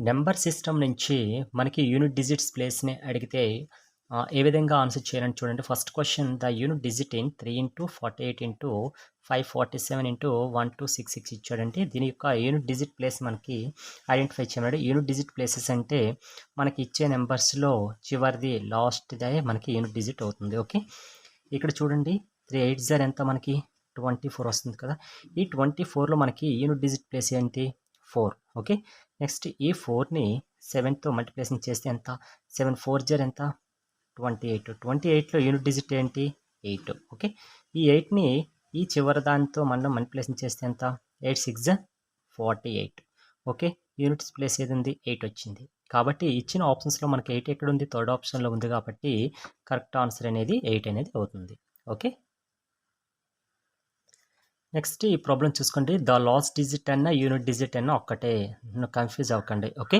Number system నుంచి మనకి unit digits ప్లేస్‌ని అడిగితే ఏ విధంగా ఆన్సర్ చేయాలని చూడండి. First question the unit digit in 3 into 48 into 547 into 1266 ఇచ్చాడండి. దీని యొక్క యూనిట్ డిజిట్ ప్లేస్ మనకి ఐడెంటిఫై చేయమన్నాడు. యూనిట్ డిజిట్ ప్లేసెస్ అంటే మనకి ఇచ్చే నెంబర్స్‌లో చివరిది లాస్ట్‌దే మనకి యూనిట్ డిజిట్ అవుతుంది. ఓకే. ఇక్కడ చూడండి 3 8 జార్ ఎంత మనకి 24 వస్తుంది కదా. ఈ 24లో మనకి యూనిట్ డిజిట్ ప్లేస్ ఏంటి 4. ఓకే. నెక్స్ట్ ఈ 4ని 7తో మల్టిప్లికేషన్ చేస్తే ఎంత 7 4 జార్ ఎంత 28. 28లో యూనిట్ డిజిట్ ఏంటి 8. ఓకే. ఈ 8ని ఈ చివరి దానితో మనం మల్టిప్లికేషన్ చేస్తే ఎంత 8 6 జార్ 48. ఓకే. యూనిట్స్ ప్లేస్ ఏది ఉంది 8 వచ్చింది. కాబట్టి ఇచ్చిన ఆప్షన్స్లో మనకి 8 ఎక్కడ ఉంది థర్డ్ ఆప్షన్లో ఉంది కాబట్టి కరెక్ట్ ఆన్సర్ అనేది 8 అనేది అవుతుంది. ఓకే. నెక్స్ట్ ఈ ప్రాబ్లం చూసుకోండి. ద లాస్ట్ డిజిట్ అన్న యూనిట్ డిజిట్ అన్న ఒక్కటే, కన్ఫ్యూజ్ అవ్వకండి. ఓకే.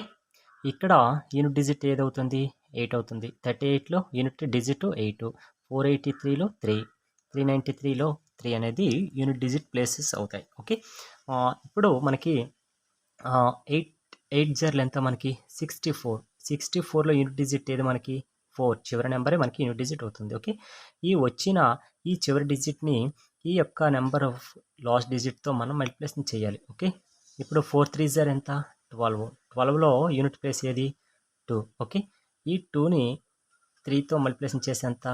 ఇక్కడ యూనిట్ డిజిట్ ఏదవుతుంది 8 అవుతుంది. 38లో యూనిట్ డిజిట్ 8, 483లో 3, 393లో 3 అనేది యూనిట్ డిజిట్ ప్లేసెస్ అవుతాయి. ఓకే. ఇప్పుడు మనకి 8 8 జర్లు ఎంత మనకి 64, 64లో యూనిట్ డిజిట్ ఏది మనకి 4, చివరి నెంబరే మనకి యూనిట్ డిజిట్ అవుతుంది. ఓకే. ఈ వచ్చిన ఈ చివరి డిజిట్ని ఈ యొక్క నెంబర్ ఆఫ్ లాస్ట్ డిజిట్తో మనం మల్టిప్లికేషన్ చేయాలి. ఓకే. ఇప్పుడు 4 3 జార్ ఎంత 12, 12లో యూనిట్ ప్లేస్ ఏది 2. ఓకే. ఈ 2ని 3తో మల్టిప్లికేషన్ చేస్తే ఎంత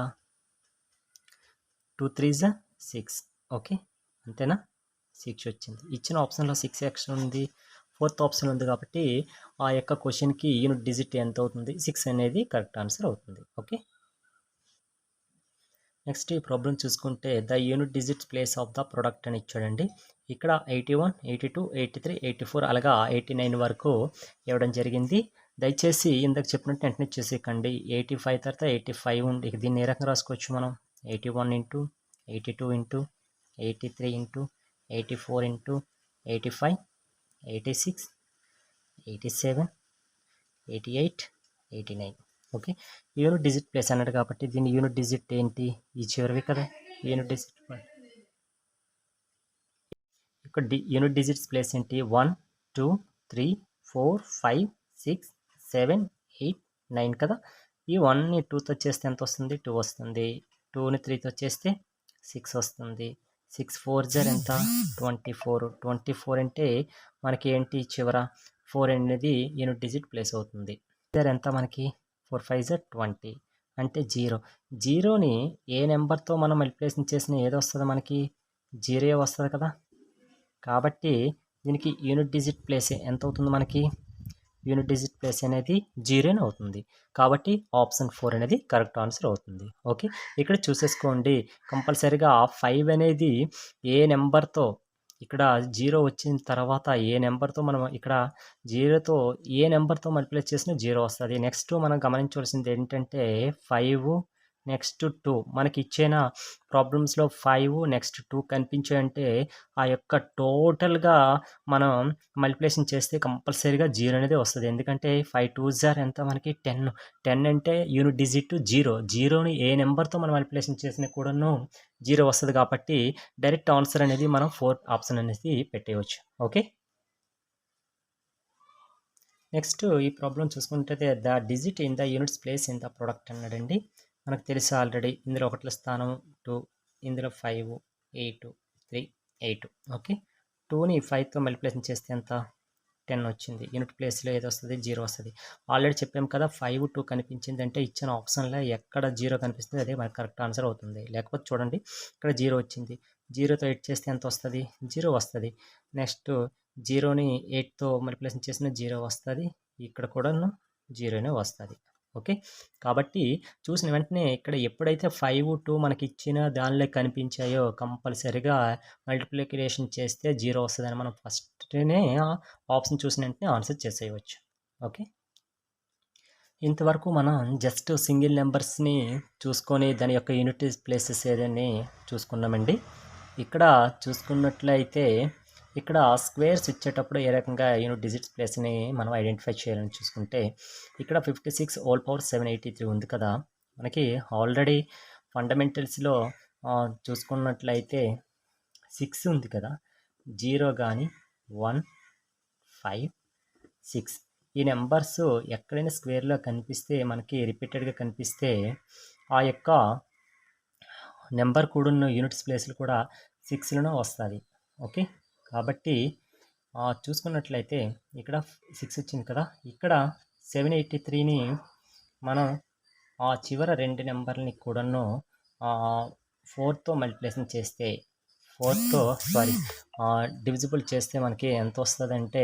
2 3 జార్ 6. ఓకే. అంతేనా 6 వచ్చింది. ఇచ్చిన ఆప్షన్లో 6 యాక్షన్ ఉంది, ఫోర్త్ ఆప్షన్ ఉంది కాబట్టి ఆ యొక్క క్వశ్చన్కి యూనిట్ డిజిట్ ఎంత అవుతుంది 6 అనేది కరెక్ట్ ఆన్సర్ అవుతుంది. ఓకే. నెక్స్ట్ ఈ ప్రాబ్లం చూసుకుంటే the unit digits place of the product అని ఇచ్చాడండి. ఇక్కడ 81 82 83 84 అలాగా 89 వరకు ఇవ్వడం జరిగింది. దయచేసి ఇందాక చెప్పినట్టు వెంటనే చేసేయకండి. 85 తర్వాత 85 ఉంది. దీన్ని ఏ రకంగా రాసుకోవచ్చు మనం 81 into 82 into 83 into 84 into 85 86 87 88 89. Okay. Unit digit place అన్నాడు కాబట్టి దీని యూనిట్ డిజిట్ ఏంటి ఈ చివరివి కదా యూనిట్ డిజిట్ ఇక్కడ యూనిట్ డిజిట్స్ ప్లేస్ ఏంటి 1 2 3 4 5 6 7 8 9 కదా. ఈ 1ని 2తో చేస్తే ఎంత వస్తుంది 2 వస్తుంది. 2ని 3తో చేస్తే 6 వస్తుంది. 6 4 జార్ ఎంత 24. 24 అంటే మనకి ఏంటి చివర 4 అనేది యూనిట్ డిజిట్ ప్లేస్ అవుతుంది. జార్ ఎంత మనకి 4 5 జార్ 20 అంటే 0. 0ని ఏ నెంబర్తో మనం మల్టిప్లికేషన్ చేసినా ఏది వస్తుంది మనకి 0 వస్తుంది కదా. కాబట్టి దీనికి యూనిట్ డిజిట్ ప్లేస్ ఎంత అవుతుంది మనకి యూనిట్ డిజిట్ ప్లేస్ అనేది 0 అవుతుంది. కాబట్టి ఆప్షన్ 4 అనేది కరెక్ట్ ఆన్సర్ అవుతుంది. ఓకే. ఇక్కడ చూసేసుకోండి కంపల్సరీగా 5 అనేది ఏ నెంబర్తో ఇక్కడ 0 వచ్చిన తర్వాత ఏ నెంబర్తో మనం ఇక్కడ 0తో ఏ నెంబర్తో మల్టిప్లై చేసినా 0 వస్తుంది. నెక్స్ట్ మనం గమనించవలసింది ఏంటంటే 5 నెక్స్ట్ 2 మనకి ఇచ్చిన ప్రాబ్లమ్స్లో 5 నెక్స్ట్ 2 కనిపించాయంటే ఆ యొక్క టోటల్గా మనం మల్టిప్లికేషన్ చేస్తే కంపల్సరీగా 0 అనేది వస్తుంది. ఎందుకంటే 5 2 జార్ ఎంత మనకి 10. 10 అంటే యూనిట్ డిజిట్ 0. 0ని ఏ నెంబర్తో మనం మల్టిప్లికేషన్ చేసినా కూడాను 0 వస్తుంది. కాబట్టి డైరెక్ట్ ఆన్సర్ అనేది మనం 4th ఆప్షన్ అనేది పెట్టేయవచ్చు. ఓకే. నెక్స్ట్ ఈ ప్రాబ్లం చూసుకుంటే the digit in the units place in the product అన్నాడండి. మనకు తెలుసు ఆల్రెడీ ఇందులో 1ల స్థానం 2, ఇందులో 5 8 3 8. ఓకే. 2ని 5తో మల్టిప్లికేషన్ చేస్తే ఎంత 10 వచ్చింది. యూనిట్ ప్లేస్లో ఏది వస్తుంది 0 వస్తుంది. ఆల్రెడీ చెప్పాం కదా 5 2 కనిపించింది అంటే ఇచ్చిన ఆప్షన్లో ఎక్కడ 0 కనిపిస్తుంది అదే మనకు కరెక్ట్ ఆన్సర్ అవుతుంది. లేకపోతే చూడండి ఇక్కడ 0 వచ్చింది. 0తో 8 చేస్తే ఎంత వస్తుంది 0 వస్తుంది. నెక్స్ట్ 0ని 8తో మల్టిప్లికేషన్ చేసిన 0 వస్తుంది. ఇక్కడ కూడాను 0నే వస్తుంది. ఓకే. కాబట్టి చూసిన వెంటనే ఇక్కడ ఎప్పుడైతే 5 2 మనకి ఇచ్చిన దానిలో కనిపించాయో కంపల్సరీగా మల్టిప్లికేషన్ చేస్తే 0 వస్తుందని మనం ఫస్ట్నే ఆప్షన్ చూసిన వెంటనే ఆన్సర్ చేసేయవచ్చు. ఓకే. ఇంతవరకు మనం జస్ట్ సింగిల్ నెంబర్స్ని చూసుకొని దాని యొక్క యూనిట్ ప్లేసెస్ ఏదని చూసుకున్నామండి. ఇక్కడ చూసుకున్నట్లయితే ఇక్కడ స్క్వేర్స్ ఇచ్చేటప్పుడు ఏ రకంగా యూనిట్ డిజిట్స్ ప్లేస్ని మనం ఐడెంటిఫై చేయాలని చూసుకుంటే ఇక్కడ 56 హోల్ పవర్ 783 ఉంది కదా. మనకి ఆల్రెడీ ఫండమెంటల్స్లో చూసుకున్నట్లయితే 6 ఉంది కదా. 0 కానీ 1 5 6 ఈ నెంబర్స్ ఎక్కడైనా స్క్వేర్లో కనిపిస్తే మనకి రిపీటెడ్గా కనిపిస్తే ఆ యొక్క నెంబర్ కూడాను యూనిట్స్ ప్లేస్లు కూడా 6లోనే వస్తుంది. ఓకే, కాబట్టి చూసుకున్నట్లయితే ఇక్కడ 6 వచ్చింది కదా, ఇక్కడ 783ని మనం ఆ చివర రెండు నెంబర్ని కూడాను 4తో మల్టిప్లికేషన్ చేస్తే 4తో డివిజిబుల్ చేస్తే మనకి ఎంత వస్తుందంటే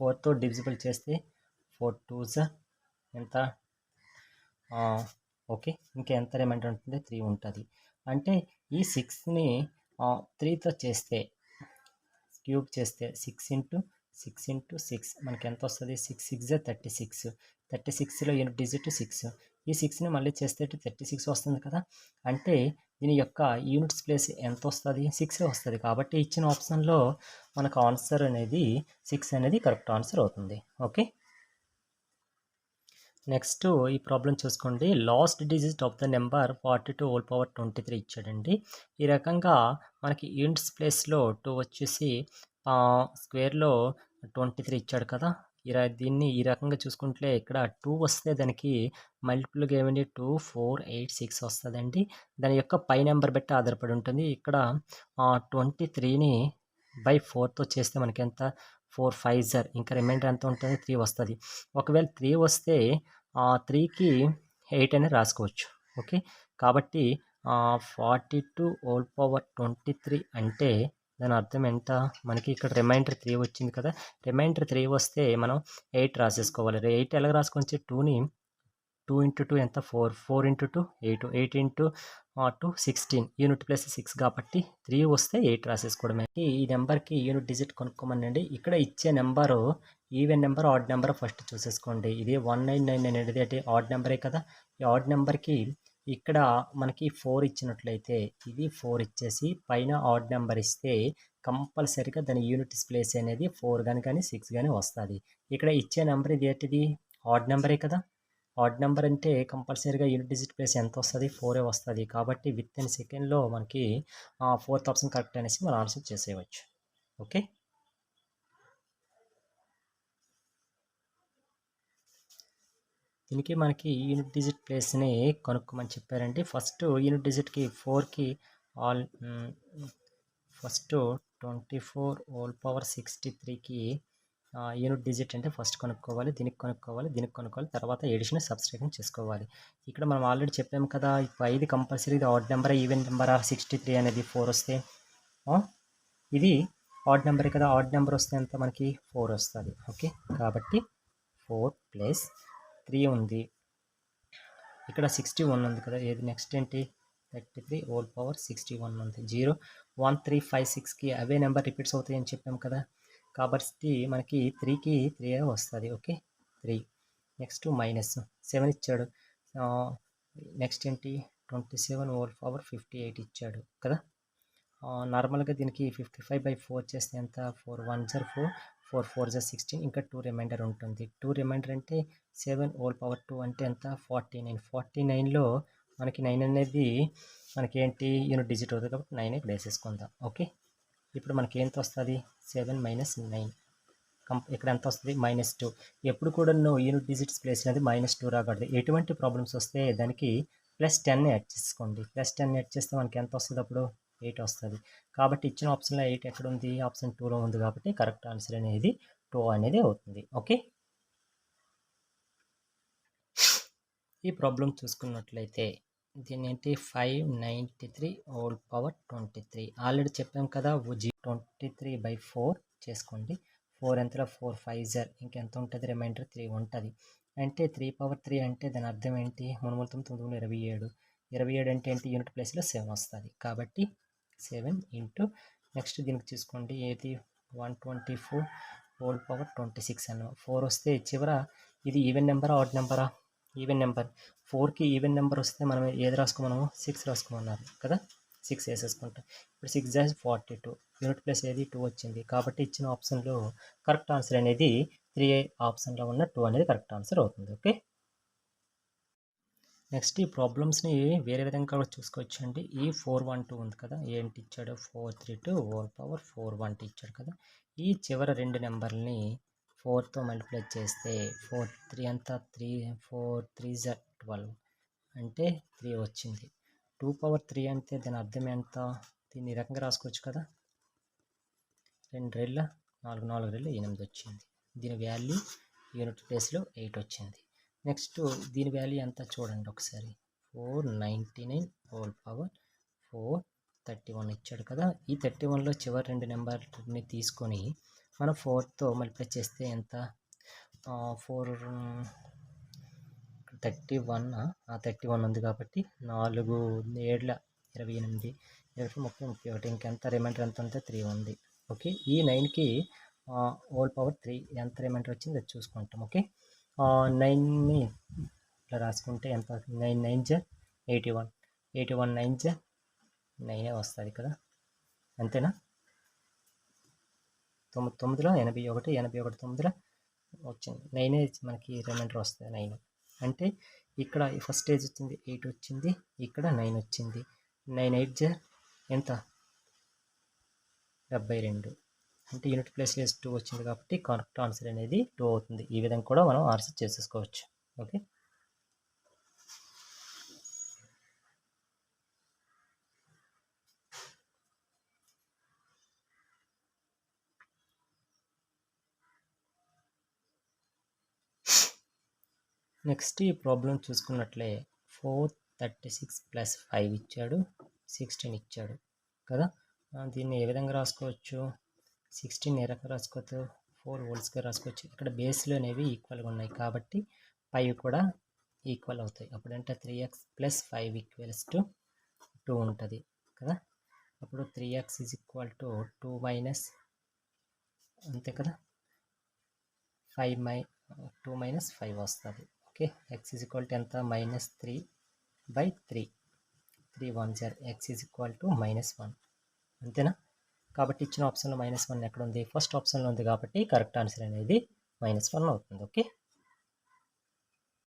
4తో డివిజిబుల్ చేస్తే 4 2s ఎంత, ఓకే, ఇంకా ఎంత రిమైండర్ ఉంటుంది, 3 ఉంటుంది. అంటే ఈ 6ని 3తో చేస్తే క్యూబ్ చేస్తే 6 ఇంటూ 6 మనకి ఎంత వస్తుంది, 6 6 36, 36లో యూనిట్ డిజిట్ 6. ఈ 6ని మళ్ళీ చేస్తే 36 వస్తుంది కదా, అంటే దీని యొక్క యూనిట్స్ ప్లేస్ ఎంత వస్తుంది, 6 వస్తుంది. కాబట్టి ఇచ్చిన ఆప్షన్లో మనకు ఆన్సర్ అనేది 6 అనేది కరెక్ట్ ఆన్సర్ అవుతుంది. ఓకే, నెక్స్ట్ ఈ ప్రాబ్లం చూసుకోండి. Last digit of the number 42 ఇచ్చాడండి. ఈ రకంగా మనకి యూనిట్స్ ప్లేస్లో 2 వచ్చేసి స్క్వేర్లో 23 ఇచ్చాడు కదా. దీన్ని ఈ రకంగా చూసుకుంటే ఇక్కడ 2 వస్తే దానికి మల్టిపుల్గా ఏమండి 2 4 8 6 వస్తుందండి. దాని యొక్క పై నెంబర్ బట్టి ఆధారపడి ఉంటుంది. ఇక్కడ 23ని బై 4తో చేస్తే మనకి ఎంత, 4 5s, ఇంకా రిమైండర్ ఎంత ఉంటుంది, 3 వస్తుంది. ఒకవేళ 3 వస్తే 3కి 8 అని రాసుకోవచ్చు. ఓకే, కాబట్టి 42 అంటే దాని అర్థం ఎంత, మనకి ఇక్కడ రిమైండర్ 3 వచ్చింది కదా, రిమైండర్ 3 వస్తే మనం 8 రాసేసుకోవాలి. 8 ఎలా రాసుకోవచ్చు, 2ని 2 ఇంటూ 2 ఎంత, 4 4 ఇంటూ 2 8 8 ఇంటూ 2 16, యూనిట్ ప్లస్ 6 కాబట్టి 3 వస్తే 8 రాసేసుకోవడమే. ఈ నెంబర్కి యూనిట్ డిజిట్ కొనుక్కోమనండి. ఇక్కడ ఇచ్చే number even number odd number first చూసేసుకోండి. ఇది 199 అనేది అంటే ఆడ్ నెంబరే కదా. ఈ ఆడ్ నెంబర్కి ఇక్కడ మనకి 4 ఇచ్చినట్లయితే ఇది 4 ఇచ్చేసి పైన ఆడ్ నెంబర్ ఇస్తే కంపల్సరీగా దాని యూనిట్ ప్లేస్ అనేది 4 కానీ 6 కానీ వస్తుంది. ఇక్కడ ఇచ్చే నెంబర్ ఇది ఏంటిది, ఆడ్ నెంబరే కదా. ఆడ్ నెంబర్ అంటే కంపల్సరీగా యూనిట్ డిజిట్ ప్లేస్ ఎంత వస్తుంది, 4 వస్తుంది. కాబట్టి విత్ ఇన్ సెకండ్లో మనకి 4th ఆప్షన్ కరెక్ట్ అనేసి మనం ఆన్సర్ చేసేయవచ్చు. ఓకే, దీనికి మనకి యూనిట్ డిజిట్ ప్లేస్ని కనుక్కోమని చెప్పారండి. ఫస్ట్ యూనిట్ డిజిట్కి 4కి ఫస్ట్ 24 యూనిట్ డిజిట్ అంటే ఫస్ట్ కనుక్కోవాలి, దీనికి కనుక్కోవాలి, తర్వాత ఎడిషన్ సబ్స్ట్రాక్షన్ చేసుకోవాలి. ఇక్కడ మనం ఆల్రెడీ చెప్పాము కదా, ఇది కంపల్సరీ ఇది ఆడ్ నెంబర్ ఈవెన్ నెంబర్ 63 అనేది 4 వస్తే ఇది ఆడ్ నెంబరే కదా, ఆడ్ నెంబర్ వస్తే ఎంత మనకి 4 వస్తుంది. ఓకే, కాబట్టి 4 + 3 ఉంది, ఇక్కడ 61 ఉంది కదా, ఏది నెక్స్ట్ ఏంటి 33 ఉంది. 0 1 3 5 6కి అవే నెంబర్ రిపీట్స్ అవుతాయి అని చెప్పాం కదా, కాబట్టి మనకి 3కి 3 వస్తుంది. ఓకే, 3 నెక్స్ట్ -7 ఇచ్చాడు. నెక్స్ట్ ఏంటి 27 ఇచ్చాడు కదా. నార్మల్గా దీనికి 55/4 చేస్తే ఎంత, 4 1s 4 4 4s 16, ఇంకా 2 రిమైండర్ ఉంటుంది. 2 రిమైండర్ అంటే 7/2 అంటే ఎంత, 49లో మనకి 9 అనేది మనకి ఏంటి యూనిట్ డిజిట్ అవుతుంది కాబట్టి 9 ఇక్కడ వేసేసుకుందాం. ఓకే, ఇప్పుడు మనకి ఎంత వస్తుంది, 7 - 9 ఇక్కడ ఎంత వస్తుంది, -2. ఎప్పుడు కూడా యూనిట్ డిజిట్స్ ప్లేస్ అనేది -2 రాకూడదు. ఎటువంటి ప్రాబ్లమ్స్ వస్తే దానికి +10 యాడ్ చేసుకోండి. +10 యాడ్ చేస్తే మనకి ఎంత వస్తుంది, అప్పుడు 8 వస్తుంది. కాబట్టి ఇచ్చిన ఆప్షన్లో 8 ఎక్కడ ఉంది, ఆప్షన్ 2లో ఉంది. కాబట్టి కరెక్ట్ ఆన్సర్ అనేది 2 అనేది అవుతుంది. ఓకే, ఈ ప్రాబ్లం చూసుకున్నట్లయితే దీని ఏంటి 593 ఆల్రెడీ చెప్పాం కదా, 23/4 చేసుకోండి. 4 ఎంతలో 4 5s, ఇంకెంత ఉంటుంది, రిమైండర్ 3 ఉంటుంది. అంటే 3/3 అంటే దాని అర్థం ఏంటి, 3 9 27 అంటే ఏంటి, యూనిట్ ప్లేస్లో 7 వస్తుంది. కాబట్టి 7 ఇంటూ నెక్స్ట్ దీనికి చూసుకోండి, ఏది 124/26 అన్న 4 వస్తే చివర ఇది ఈవెన్ నెంబరా ఆడ్ నెంబరా, ఈవెన్ నెంబర్. 4కి ఈవెన్ నెంబర్ వస్తే మనం ఏది రాసుకోమన్నాము, 6 రాసుకోమన్నారు కదా, 6 వేసేసుకుంటాం. ఇప్పుడు 6 × 42 యూనిట్ ప్లేస్ ఏది 2 వచ్చింది. కాబట్టి ఇచ్చిన ఆప్షన్లో కరెక్ట్ ఆన్సర్ అనేది 3 ఆప్షన్లో ఉన్న 2 అనేది కరెక్ట్ ఆన్సర్ అవుతుంది. ఓకే, నెక్స్ట్ ఈ ప్రాబ్లమ్స్ని వేరే విధంగా కూడా చూసుకోవచ్చు అండి. ఈ 412 ఉంది కదా, ఏంటి ఇచ్చాడు, 432 412 ఇచ్చాడు కదా. ఈ చివరి రెండు నెంబర్ని 4తో మల్టిప్లై చేస్తే 3 అంతా 4 3 12 అంటే 3 వచ్చింది. 2 power 3 అంటే దాని అర్థం ఎంత? దీన్ని ఈ రకంగా రాసుకోవచ్చు కదా, 2 రెళ్ళ 4 4 రెళ్ళ 8 వచ్చింది. దీని వాల్యూ యూనిట్ ప్లేస్లో 8 వచ్చింది. నెక్స్ట్ దీని వాల్యూ ఎంత చూడండి ఒకసారి, 499 హోల్ పవర్ 431 ఇచ్చాడు కదా. ఈ 31లో చివరి రెండు నెంబర్ని తీసుకొని మనం 4తో మల్టిప్లై చేస్తే ఎంత? 31 31 ఉంది కాబట్టి 4 7 28 30 31 ఇంకెంత రిమైండర్ ఎంత ఉంటే 3 ఉంది. ఓకే, ఈ 9కి హోల్ పవర్ 3 ఎంత రిమైండర్ వచ్చింది అది చూసుకుంటాం. ఓకే, 9ని ఇట్లా రాసుకుంటే ఎంత? 9 9 81 81 9 9 వస్తుంది కదా, అంతేనా? 9లో 81 81 9లో వచ్చింది 9 మనకి రిమైండర్ వస్తుంది 9. అంటే ఇక్కడ ఫస్ట్ స్టేజ్ వచ్చింది 8 వచ్చింది, ఇక్కడ 9 వచ్చింది. 9 8 ఎంత? 72. అంటే యూనిట్ ప్లేస్లో 2 వచ్చింది కాబట్టి కరెక్ట్ ఆన్సర్ అనేది 2 అవుతుంది. ఈ విధంగా కూడా మనం ఆన్సర్ చేసేసుకోవచ్చు. ఓకే, నెక్స్ట్ ఈ ప్రాబ్లం చూసుకున్నట్లే 436 + 5 ఇచ్చాడు, 16 ఇచ్చాడు కదా. దీన్ని ఏ విధంగా రాసుకోవచ్చు? 16 ఏ రకంగా రాసుకోవచ్చు? 4 హోల్స్గా రాసుకోవచ్చు. ఇక్కడ బేస్లు అనేవి ఈక్వల్గా ఉన్నాయి కాబట్టి 5 కూడా ఈక్వల్ అవుతాయి. అప్పుడంటే 3x + 5 = 2 ఉంటుంది కదా. అప్పుడు 3x = 2 అంతే కదా, 2 - 5 వస్తుంది. ఓకే, x ఎంత? -3/3 3 1 0 x -1 అంతేనా. కాబట్టి ఇచ్చిన ఆప్షన్లో -1 ఎక్కడ ఉంది? ఫస్ట్ ఆప్షన్లో ఉంది కాబట్టి కరెక్ట్ ఆన్సర్ అనేది -1 అవుతుంది. ఓకే.